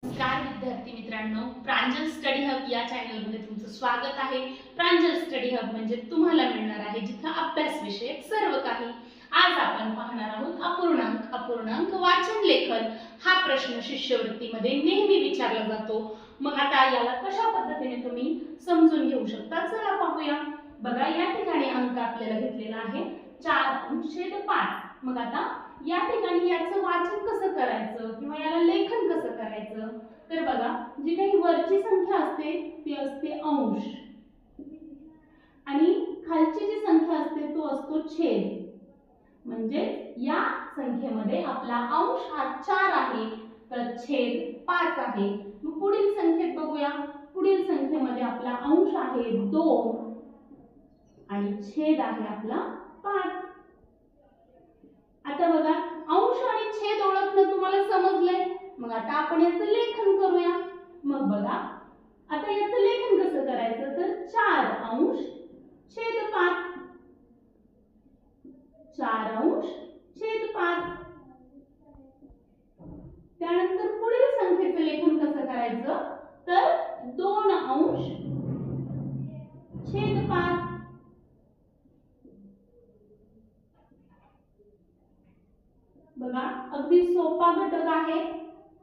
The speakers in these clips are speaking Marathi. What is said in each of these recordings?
नमस्कार विद्यार्थी मित्रांनो, प्रांजल स्टडी हब या चॅनलमध्ये तुमचं स्वागत आहे। प्रांजल स्टडी हब म्हणजे तुम्हाला मिळणार आहे जिथे अभ्यास विषयक सर्व काही। आज आपण पाहणार आहोत अपूर्णांक वाचन लेखन हा प्रश्न शिष्यवृत्तीमध्ये नेहमी विचारला जातो। मग आता याला कशा पद्धतीने तुम्ही समजून घेऊ शकता चला पाहूया। बघा या ठिकाणी अंक आपल्याला घेतलेला आहे 4/5। मग आता या ठिकाणी याचं वाचन कसं करायचं किंवा याला लेखन कसं करायचं तर बघा जी काही वरची संख्या असते ती असते अंश आणि खालची जी संख्या असते तो असतो छेद। म्हणजे या संख्येमध्ये आपला अंश हा 4 आहे तर छेद 5 आहे। मग पुढील संख्येत बघूया, पुढील संख्येमध्ये आपला अंश आहे 2 आणि छेद आहे आपला 5। आता बघा अंश आणि छेद ओळखणं तुम्हाला समजलंय। मग आता आपण याचं लेखन करूया। मग बघा आता याचं लेखन कसं करायचं तर 4 अंश छेद 5, 4 अंश छेद 5। त्यानंतर पुढील संख्येचं लेखन कसं करायचं तर 2 अंश छेद 5। बघा अगदी सोपा घटक आहे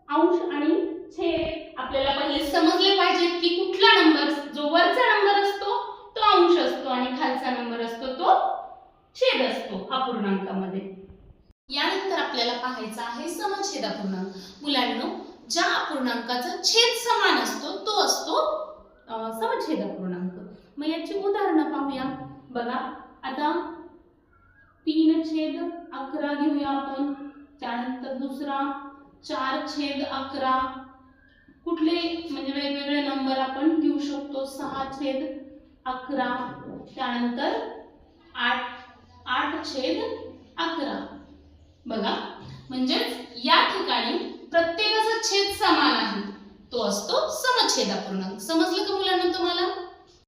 अंश आणि छेद। आपल्याला पहिले समजले पाहिजे की कुठला नंबर जो वरचा नंबर असतो तो अंश असतो आणि खालचा नंबर असतो तो छेद असतो अपूर्णांकामध्ये। यानंतर आपल्याला पाहायचा आहे समछेद अपूर्णांक। मुलांनो ज्या अपूर्णांकाचा छेद समान असतो तो असतो समछेद अपूर्णांक। मग याची उदाहरणं पाहूया। बघा आता 3/11 घेऊया आपण। त्यानंतर दुसरा 4/11। कुठले म्हणजे वेगवेगळे नंबर आपण घेऊ शकतो 6/11। त्यानंतर 8/11। बघा म्हणजे या ठिकाणी प्रत्येकाचा छेद समान आहे तो असतो समछेद अपूर्णांक। समजलं का मुलांना तुम्हाला?